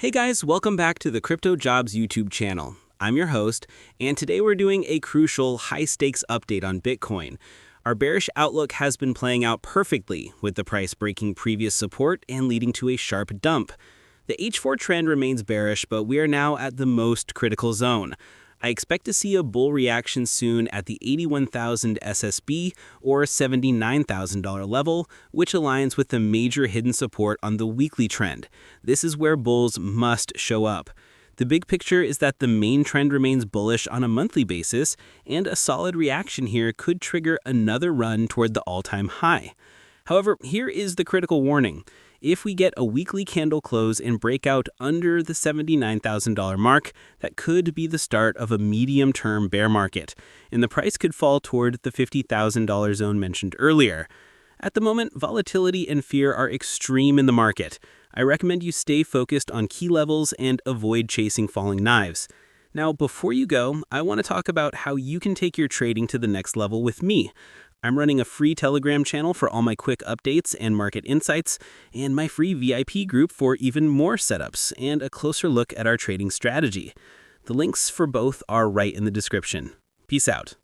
Hey guys, welcome back to the CryptoJobs YouTube channel. I'm your host, and today we're doing a crucial high-stakes update on Bitcoin. Our bearish outlook has been playing out perfectly, with the price breaking previous support and leading to a sharp dump. The H4 trend remains bearish, but we are now at the most critical zone. I expect to see a bull reaction soon at the 81,000 SSB or $79,000 level, which aligns with the major hidden support on the weekly trend. This is where bulls must show up. The big picture is that the main trend remains bullish on a monthly basis, and a solid reaction here could trigger another run toward the all-time high. However, here is the critical warning. If we get a weekly candle close and break out under the $79,000 mark, that could be the start of a medium-term bear market, and the price could fall toward the $50,000 zone mentioned earlier. At the moment, volatility and fear are extreme in the market. I recommend you stay focused on key levels and avoid chasing falling knives. Now, before you go, I want to talk about how you can take your trading to the next level with me. I'm running a free Telegram channel for all my quick updates and market insights, and my free VIP group for even more setups and a closer look at our trading strategy. The links for both are right in the description. Peace out.